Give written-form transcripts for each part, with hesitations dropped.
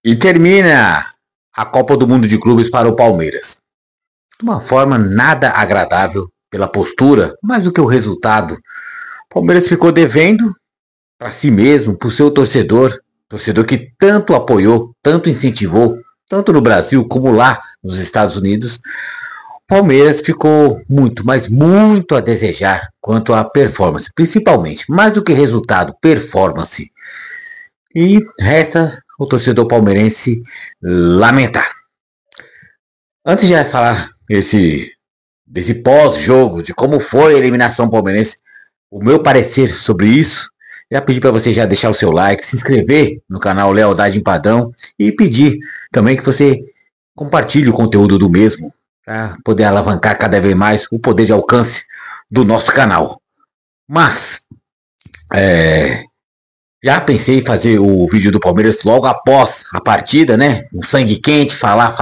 E termina a Copa do Mundo de Clubes para o Palmeiras. De uma forma nada agradável pela postura, mais do que o resultado. O Palmeiras ficou devendo para si mesmo, para o seu torcedor, torcedor que tanto apoiou, tanto incentivou, tanto no Brasil como lá nos Estados Unidos. O Palmeiras ficou muito, mas muito a desejar quanto à performance, principalmente, mais do que resultado, performance. E resta o torcedor palmeirense lamentar. Antes de falar desse pós-jogo, de como foi a eliminação palmeirense, o meu parecer sobre isso, já pedi para você já deixar o seu like, se inscrever no canal Lealdade em Padrão e pedir também que você compartilhe o conteúdo do mesmo, para poder alavancar cada vez mais o poder de alcance do nosso canal. Mas, já pensei em fazer o vídeo do Palmeiras logo após a partida, né? Um sangue quente, falar.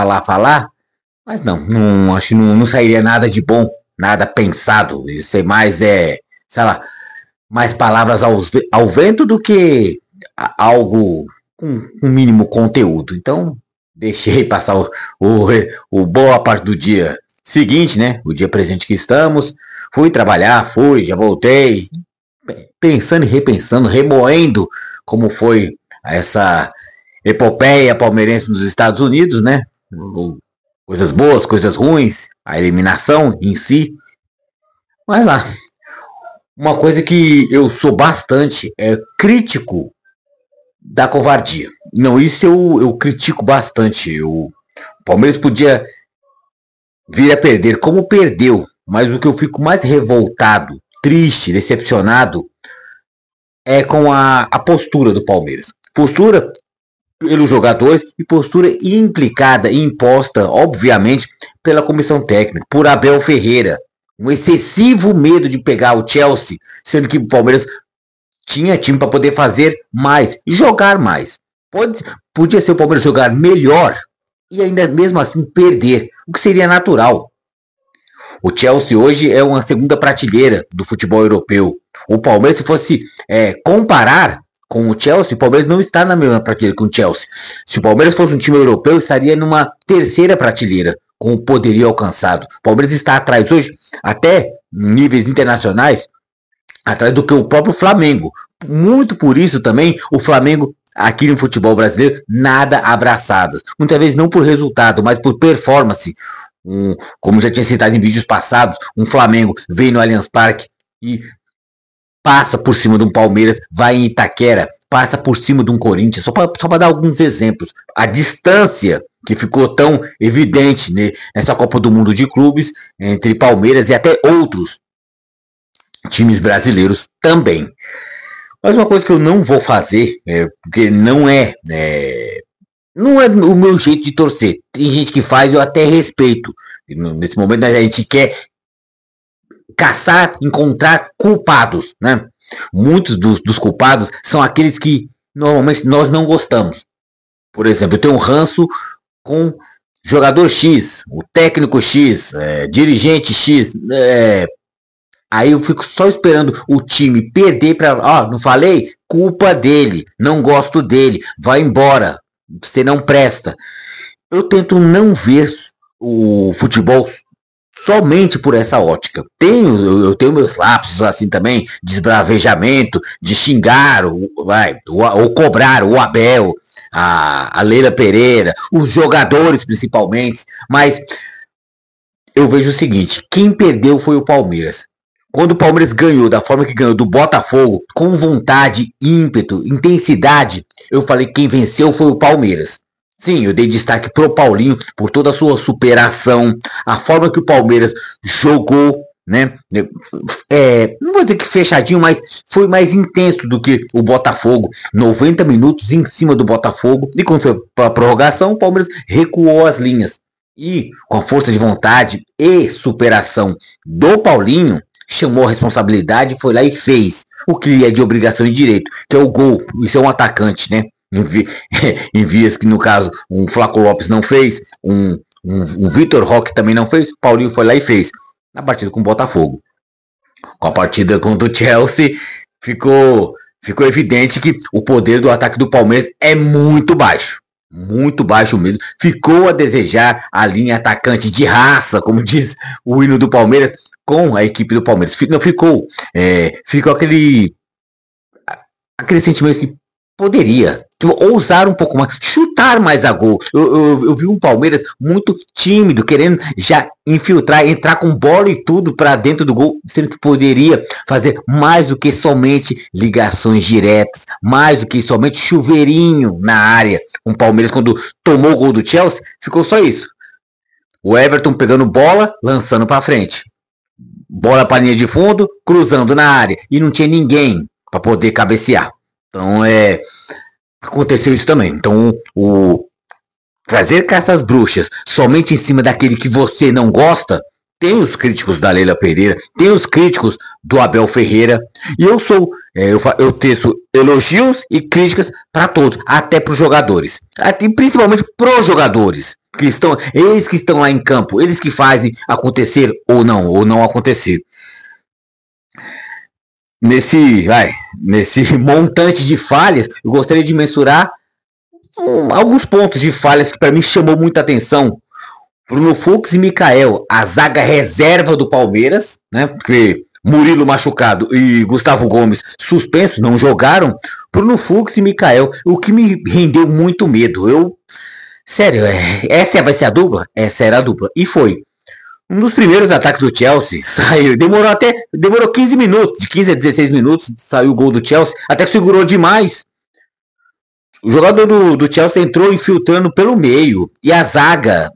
Mas não acho que não sairia nada de bom, nada pensado. Isso é mais, sei lá, mais palavras ao vento do que algo com um mínimo conteúdo. Então, deixei passar o boa parte do dia seguinte, né? O dia presente que estamos. Fui trabalhar, já voltei. Pensando e repensando, remoendo como foi essa epopeia palmeirense nos Estados Unidos, né? Coisas boas, coisas ruins, a eliminação em si. Mas lá, uma coisa que eu sou bastante crítico da covardia. Não, isso eu critico bastante. O Palmeiras podia vir a perder como perdeu, mas o que eu fico mais revoltado, triste, decepcionado é com a postura do Palmeiras. Postura pelos jogadores e postura implicada e imposta, obviamente, pela comissão técnica, por Abel Ferreira. Um excessivo medo de pegar o Chelsea, sendo que o Palmeiras tinha time para poder fazer mais, jogar mais. Podia ser o Palmeiras jogar melhor e ainda mesmo assim perder, o que seria natural. O Chelsea hoje é uma segunda prateleira do futebol europeu. O Palmeiras, se fosse comparar com o Chelsea, o Palmeiras não está na mesma prateleira que o Chelsea. Se o Palmeiras fosse um time europeu, estaria numa terceira prateleira, com o poderio alcançado. O Palmeiras está atrás hoje, até em níveis internacionais, atrás do que o próprio Flamengo. Muito por isso também, o Flamengo aqui no futebol brasileiro, nada abraçadas. Muitas vezes não por resultado, mas por performance. Como já tinha citado em vídeos passados, um Flamengo vem no Allianz Parque e passa por cima de um Palmeiras, vai em Itaquera, passa por cima de um Corinthians, só para dar alguns exemplos. A distância que ficou tão evidente, né, nessa Copa do Mundo de Clubes, entre Palmeiras e até outros times brasileiros também. Mas uma coisa que eu não vou fazer, porque não é o meu jeito de torcer. Tem gente que faz, eu até respeito. Nesse momento a gente quer caçar, encontrar culpados, né? Muitos dos culpados são aqueles que normalmente nós não gostamos. Por exemplo, eu tenho um ranço com jogador X, o técnico X, dirigente X. Aí eu fico só esperando o time perder para... não falei? Culpa dele, não gosto dele, vai embora, você não presta. Eu tento não ver o futebol somente por essa ótica. Eu tenho meus lapsos assim também, de esbravejamento, de xingar, ou cobrar o Abel, a Leila Pereira, os jogadores principalmente, mas eu vejo o seguinte, quem perdeu foi o Palmeiras. Quando o Palmeiras ganhou da forma que ganhou do Botafogo, com vontade, ímpeto, intensidade, eu falei que quem venceu foi o Palmeiras. Sim, eu dei destaque pro Paulinho por toda a sua superação, a forma que o Palmeiras jogou, né? Não vou dizer que fechadinho, mas foi mais intenso do que o Botafogo. 90 minutos em cima do Botafogo. E quando foi para a prorrogação, o Palmeiras recuou as linhas. E com a força de vontade e superação do Paulinho, chamou a responsabilidade, foi lá e fez o que é de obrigação e direito, que é o gol. Isso é um atacante, né? Em vias que, no caso, um Flaco Lopes não fez, um Vitor Roque também não fez, Paulinho foi lá e fez. Na partida com o Botafogo. Com a partida contra o Chelsea, ficou evidente que o poder do ataque do Palmeiras é muito baixo. Muito baixo mesmo. Ficou a desejar a linha atacante de raça, como diz o hino do Palmeiras, com a equipe do Palmeiras. Não ficou. Ficou aquele sentimento que poderia ousar um pouco mais, chutar mais a gol. Eu vi um Palmeiras muito tímido, querendo já infiltrar, entrar com bola e tudo para dentro do gol, sendo que poderia fazer mais do que somente ligações diretas, mais do que somente chuveirinho na área. O Palmeiras, quando tomou o gol do Chelsea, ficou só isso. O Everton pegando bola, lançando para frente. Bola para linha de fundo, cruzando na área. E não tinha ninguém para poder cabecear. Então, aconteceu isso também. Então, trazer caças bruxas somente em cima daquele que você não gosta, tem os críticos da Leila Pereira, tem os críticos do Abel Ferreira, e eu teço elogios e críticas para todos, até para os jogadores, principalmente para os jogadores, eles que estão lá em campo, eles que fazem acontecer ou não acontecer. Nesse montante de falhas, eu gostaria de mensurar alguns pontos de falhas que para mim chamou muita atenção. Bruno Fux e Mikael, a zaga reserva do Palmeiras, né? Porque Murilo machucado e Gustavo Gomes suspenso, não jogaram. Bruno Fux e Mikael, o que me rendeu muito medo. Sério, essa vai ser a dupla? Essa era a dupla. E foi. Um dos primeiros ataques do Chelsea saiu, demorou 15 minutos, de 15 a 16 minutos, saiu o gol do Chelsea, até que segurou demais. O jogador do Chelsea entrou infiltrando pelo meio, e a zaga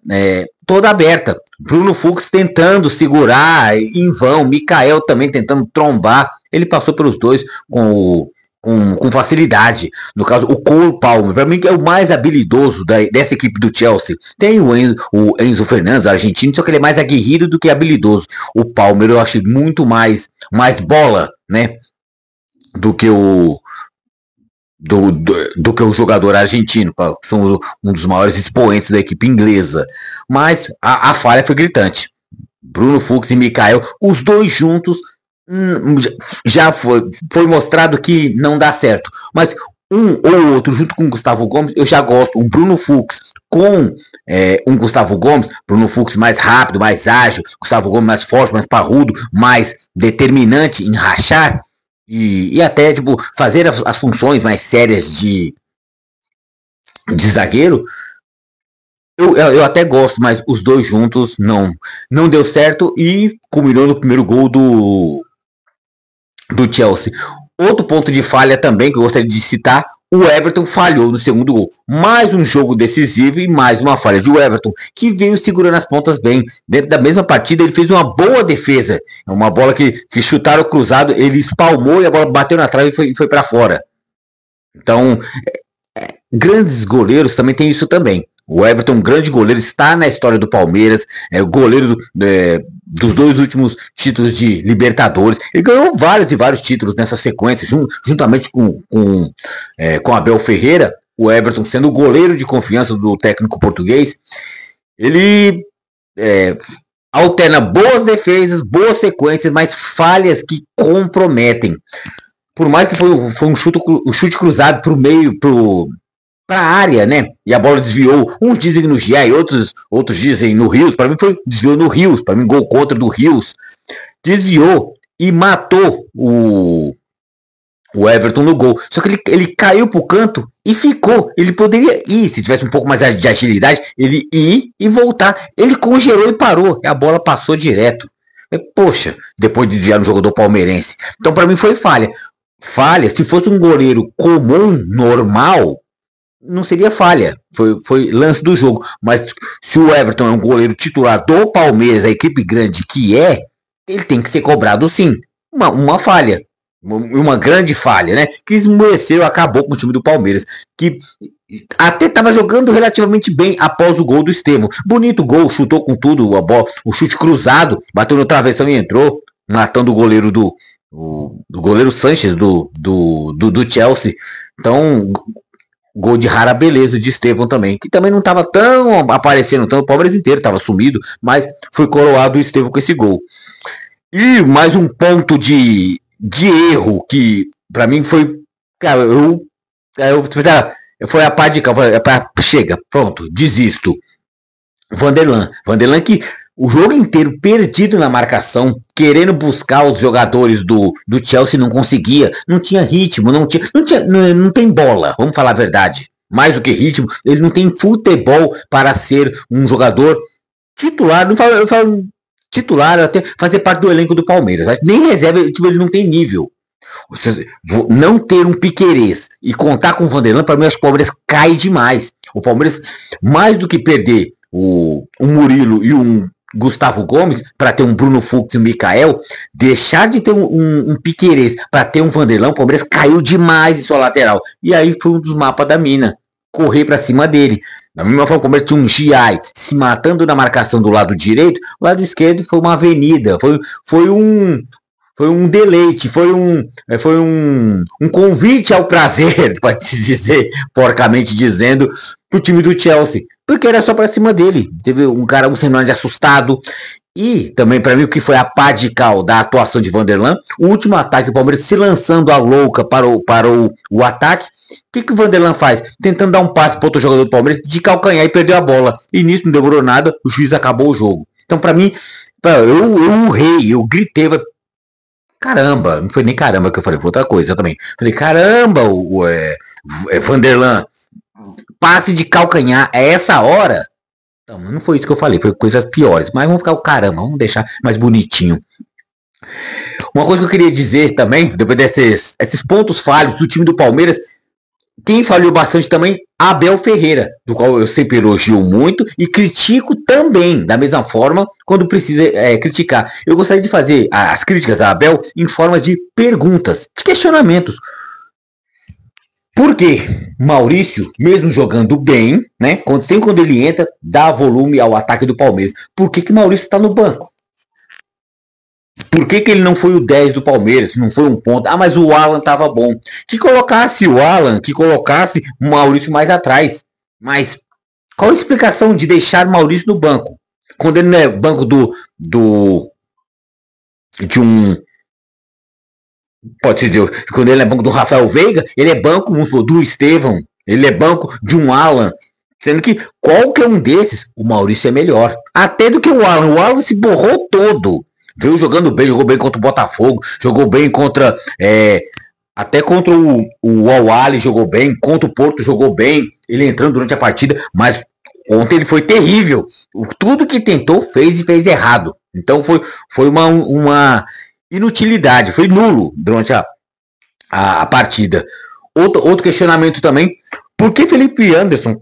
toda aberta. Bruno Fux tentando segurar em vão, Mikael também tentando trombar. Ele passou pelos dois com facilidade. No caso, o Cole Palmer, para mim, é o mais habilidoso dessa equipe do Chelsea. Tem o Enzo Fernandes, argentino, só que ele é mais aguerrido do que habilidoso. O Palmer eu achei muito mais bola, né? Do que o jogador argentino, que são um dos maiores expoentes da equipe inglesa. Mas a falha foi gritante. Bruno Fux e Mikael, os dois juntos, já foi mostrado que não dá certo. Mas um ou outro junto com o Gustavo Gomes, eu já gosto. Um Bruno Fux com um Gustavo Gomes, Bruno Fux mais rápido, mais ágil, Gustavo Gomes mais forte, mais parrudo, mais determinante em rachar. E até fazer as funções mais sérias de zagueiro, eu até gosto, mas os dois juntos não deu certo e culminou no primeiro gol do Chelsea. Outro ponto de falha também que eu gostaria de citar, o Everton falhou no segundo gol. Mais um jogo decisivo e mais uma falha de Everton, que veio segurando as pontas bem. Dentro da mesma partida, ele fez uma boa defesa. É uma bola que chutaram cruzado, ele espalmou e a bola bateu na trave e foi para fora. Então, grandes goleiros também tem isso também. O Everton, um grande goleiro, está na história do Palmeiras, é o goleiro dos dois últimos títulos de Libertadores. Ele ganhou vários e vários títulos nessa sequência, juntamente com Abel Ferreira. O Everton, sendo o goleiro de confiança do técnico português, ele alterna boas defesas, boas sequências, mas falhas que comprometem. Por mais que foi um chute cruzado para o meio, para a área, né? E a bola desviou. Uns dizem no GI, outros dizem no Rios. Para mim desviou no Rios. Para mim, gol contra do Rios. Desviou e matou o Everton no gol. Só que ele caiu pro canto e ficou. Ele poderia ir, se tivesse um pouco mais de agilidade, ele ir e voltar. Ele congelou e parou. E a bola passou direto. Poxa, depois de desviar no jogador palmeirense. Então, para mim, foi falha. Falha, se fosse um goleiro comum, normal, não seria falha, foi lance do jogo. Mas se o Everton é um goleiro titular do Palmeiras, a equipe grande que ele tem que ser cobrado sim. Uma falha, uma grande falha, né? Que esmoreceu, acabou com o time do Palmeiras, que até estava jogando relativamente bem após o gol do Estevão. Bonito gol, chutou com tudo, a bola, o chute cruzado, bateu no travessão e entrou, matando o goleiro do goleiro Sanches do Chelsea. Então, gol de rara beleza de Estevão também, que também não estava tão aparecendo, o Palmeiras inteiro estava sumido, mas foi coroado o Estevão com esse gol. E mais um ponto de erro que para mim foi, cara, Foi a pá de cal. Chega, pronto, desisto. Vanderlan que o jogo inteiro perdido na marcação, querendo buscar os jogadores do Chelsea, não conseguia, não tinha ritmo, não tem bola, vamos falar a verdade. Mais do que ritmo, ele não tem futebol para ser um jogador titular, eu falo titular, até fazer parte do elenco do Palmeiras. Nem reserva, tipo, ele não tem nível. Não ter um Piquerez e contar com o Vanderlan, para mim, o Palmeiras cai demais. O Palmeiras, mais do que perder o Murilo e um Gustavo Gomes para ter um Bruno Fux e um Mikael, deixar de ter um Piquerez para ter um Vanderlan, o Palmeiras caiu demais em sua lateral. E aí foi um dos mapas da mina. Correr para cima dele. Da mesma forma, o Palmeiras tinha um Giai se matando na marcação do lado direito, o lado esquerdo foi uma avenida, foi um deleite, foi um convite ao prazer, pode se dizer, porcamente dizendo, pro time do Chelsea, porque era só pra cima dele. Teve um cenário de assustado. E também, para mim, o que foi a pá de cal da atuação de Vanderlan, o último ataque, o Palmeiras se lançando a louca para o ataque. O que o Vanderlan faz? Tentando dar um passe para outro jogador do Palmeiras de calcanhar e perdeu a bola. E nisso não demorou nada, o juiz acabou o jogo. Então, para mim, eu urrei, eu gritei. Caramba, não foi nem caramba que eu falei, foi outra coisa também. Falei, caramba, Vanderlan, passe de calcanhar, é essa hora? Não, não foi isso que eu falei, foi coisas piores. Mas vamos ficar o caramba, vamos deixar mais bonitinho. Uma coisa que eu queria dizer também, depois desses pontos falhos do time do Palmeiras, quem falhou bastante também, Abel Ferreira, do qual eu sempre elogio muito e critico também, da mesma forma, quando precisa criticar. Eu gostaria de fazer as críticas a Abel em forma de perguntas, de questionamentos. Por que Maurício, mesmo jogando bem, né, sempre quando ele entra, dá volume ao ataque do Palmeiras? Por que Maurício está no banco? Por que ele não foi o 10 do Palmeiras? Não foi um ponto. Ah, mas o Alan estava bom. Que colocasse o Alan, que colocasse o Maurício mais atrás. Mas qual a explicação de deixar o Maurício no banco? Quando ele não é banco de um... Pode ser Deus. Quando ele é banco do Rafael Veiga, ele é banco do Estevão. Ele é banco de um Alan. Sendo que qualquer um desses, o Maurício é melhor. Até do que o Alan. O Alan se borrou todo. Veio jogando bem, jogou bem contra o Botafogo, jogou bem contra... até contra o Al-Ahly jogou bem, contra o Porto jogou bem, ele entrando durante a partida, mas ontem ele foi terrível. Tudo que tentou fez e fez errado. Então foi uma inutilidade, foi nulo durante a partida. Outro questionamento também, por que Felipe Anderson,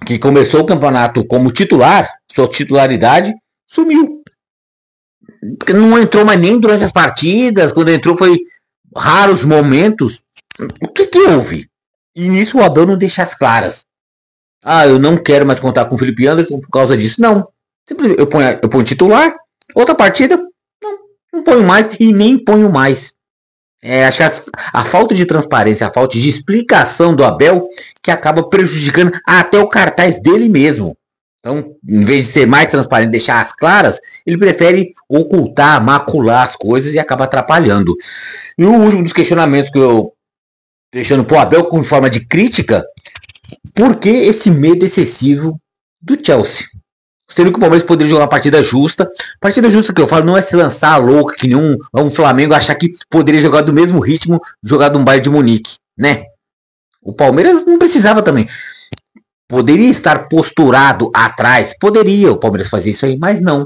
que começou o campeonato como titular, sua titularidade, sumiu? Porque não entrou mais nem durante as partidas, quando entrou foi raros momentos. O que houve? E nisso o Abel não deixa as claras. Ah, eu não quero mais contar com o Felipe Anderson por causa disso. Não. Simplesmente eu ponho titular, outra partida, não ponho mais e nem ponho mais. Acho que a falta de transparência, a falta de explicação do Abel que acaba prejudicando até o cartaz dele mesmo. Então, em vez de ser mais transparente, deixar as claras, ele prefere ocultar, macular as coisas e acaba atrapalhando. E o último dos questionamentos que eu deixando pro Abel com forma de crítica, por que esse medo excessivo do Chelsea? Sendo que o Palmeiras poderia jogar uma partida justa. Partida justa que eu falo não é se lançar a louca, que nem um Flamengo achar que poderia jogar do mesmo ritmo jogado um Bayern de Munique, né? O Palmeiras não precisava também. Poderia estar posturado atrás, poderia o Palmeiras fazer isso aí, mas não.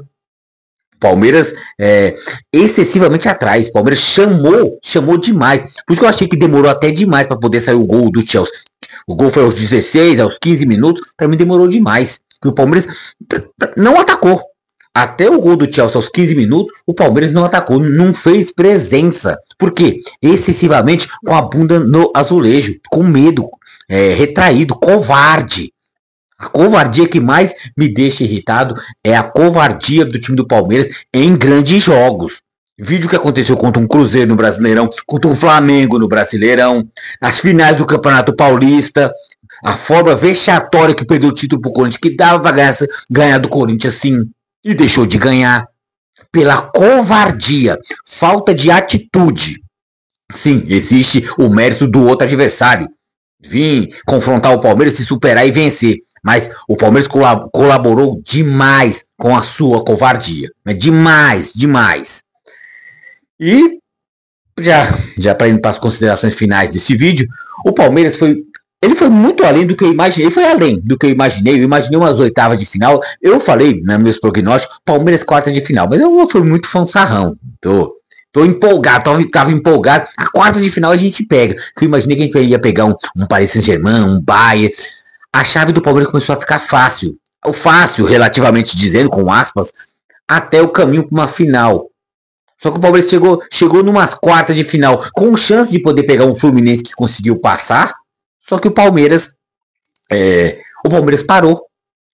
Palmeiras excessivamente atrás. O Palmeiras chamou demais. Por isso que eu achei que demorou até demais para poder sair o gol do Chelsea. O gol foi aos 16, aos 15 minutos. Para mim demorou demais. Porque o Palmeiras não atacou. Até o gol do Chelsea aos 15 minutos, o Palmeiras não atacou, não fez presença. Por quê? Excessivamente com a bunda no azulejo, com medo, retraído, covarde. A covardia que mais me deixa irritado é a covardia do time do Palmeiras em grandes jogos. Vídeo que aconteceu contra um Cruzeiro no Brasileirão, contra um Flamengo no Brasileirão, as finais do Campeonato Paulista, a forma vexatória que perdeu o título pro Corinthians, que dava pra ganhar do Corinthians sim, e deixou de ganhar. Pela covardia, falta de atitude. Sim, existe o mérito do outro adversário. vir confrontar o Palmeiras, se superar e vencer. Mas o Palmeiras colaborou demais com a sua covardia. Né? Demais, demais. E já para ir para as considerações finais desse vídeo, o Palmeiras foi muito além do que eu imaginei. Ele foi além do que eu imaginei. Eu imaginei umas oitavas de final. Eu falei, nos meus prognósticos, Palmeiras quarta de final. Mas eu fui muito fanfarrão. Tô empolgado, tava empolgado. A quarta de final a gente pega. Eu imaginei que a gente ia pegar um Paris Saint-Germain, um Bayern. A chave do Palmeiras começou a ficar fácil. O fácil, relativamente dizendo, com aspas, até o caminho para uma final. Só que o Palmeiras chegou numas quartas de final com chance de poder pegar um Fluminense que conseguiu passar. Só que o Palmeiras parou.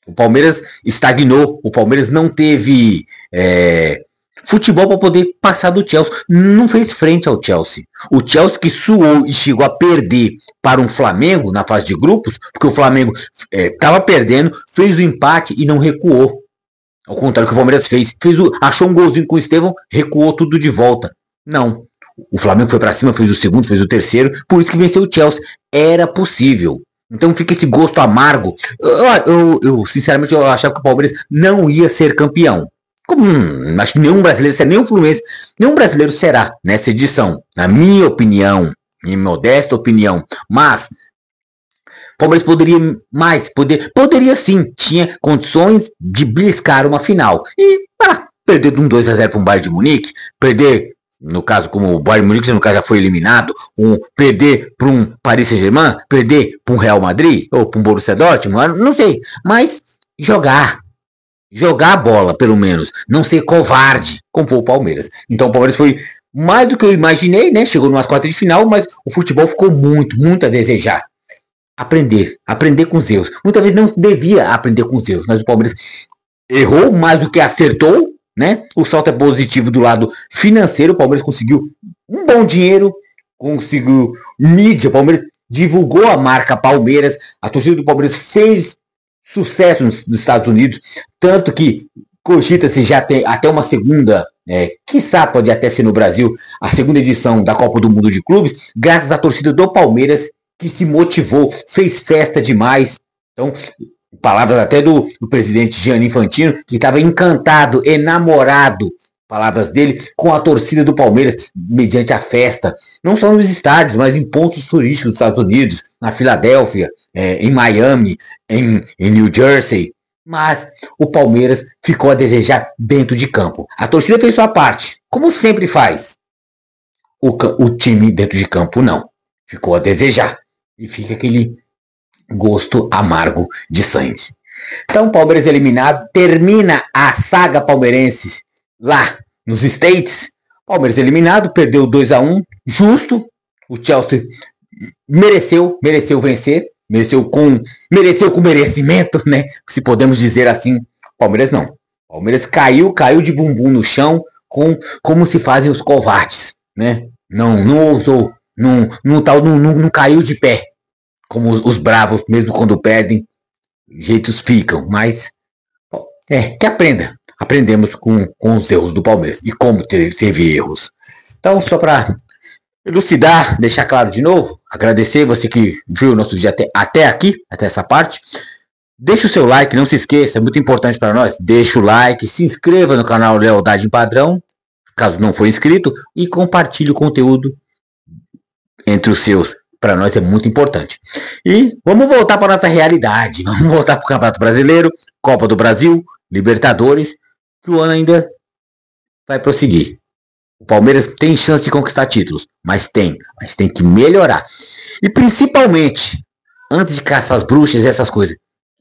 O Palmeiras estagnou. O Palmeiras não teve futebol para poder passar do Chelsea. Não fez frente ao Chelsea. O Chelsea que suou e chegou a perder para um Flamengo na fase de grupos, porque o Flamengo estava perdendo, fez o empate e não recuou. Ao contrário do que o Palmeiras achou um golzinho com o Estevão, recuou tudo de volta. Não. O Flamengo foi para cima, fez o segundo, fez o terceiro, por isso que venceu o Chelsea. Era possível. Então fica esse gosto amargo. Eu sinceramente, eu achava que o Palmeiras não ia ser campeão. Acho que nenhum brasileiro, nem o Fluminense, nenhum brasileiro será nessa edição. Na minha opinião, minha modesta opinião. Mas o Palmeiras poderia mais, poderia sim, tinha condições de beliscar uma final. E perder de um 2-0 para um Bayern de Munique, perder, no caso, como o Bayern de Munique no caso já foi eliminado, perder para um Paris Saint-Germain, perder para um Real Madrid, ou para um Borussia Dortmund, não sei, mas jogar a bola, pelo menos, não ser covarde, como o Palmeiras. Então o Palmeiras foi mais do que eu imaginei, né? Chegou numas quartas de final, mas o futebol ficou muito a desejar. Aprender com os erros. Muitas vezes não devia aprender com os erros, mas o Palmeiras errou mais do que acertou, né? O salto é positivo do lado financeiro. O Palmeiras conseguiu um bom dinheiro, conseguiu mídia. O Palmeiras divulgou a marca Palmeiras. A torcida do Palmeiras fez sucesso nos Estados Unidos, tanto que cogita-se já tem até uma segunda, quiçá pode até ser no Brasil, a segunda edição da Copa do Mundo de Clubes, graças à torcida do Palmeiras, que se motivou, fez festa demais. Então, palavras até do presidente Gianni Infantino, que estava encantado, enamorado, palavras dele, com a torcida do Palmeiras, mediante a festa, não só nos estádios, mas em pontos turísticos dos Estados Unidos, na Filadélfia, em Miami, em New Jersey. Mas o Palmeiras ficou a desejar dentro de campo. A torcida fez sua parte, como sempre faz. O time dentro de campo não. Ficou a desejar. E fica aquele gosto amargo de sangue. Então, Palmeiras eliminado, termina a saga palmeirense lá nos States. Palmeiras eliminado, perdeu 2-1, justo. O Chelsea mereceu vencer, mereceu com merecimento, né? Se podemos dizer assim. Palmeiras não. Palmeiras caiu de bumbum no chão, como se fazem os covardes, né? Não ousou, não caiu de pé, como os bravos, mesmo quando perdem, jeitos ficam, mas que aprendemos com os erros do Palmeiras, e como teve erros. Então, só para elucidar, deixar claro de novo, agradecer você que viu o nosso vídeo até aqui, até essa parte. Deixa o seu like, não se esqueça, é muito importante para nós, deixa o like, se inscreva no canal Lealdade em Padrão, caso não for inscrito, e compartilhe o conteúdo entre os seus. Para nós é muito importante. E vamos voltar para nossa realidade. Vamos voltar para o Campeonato Brasileiro, Copa do Brasil, Libertadores, que o ano ainda vai prosseguir. O Palmeiras tem chance de conquistar títulos, mas tem que melhorar. E principalmente, antes de caçar as bruxas e essas coisas,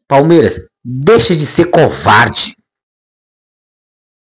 Palmeiras, deixa de ser covarde.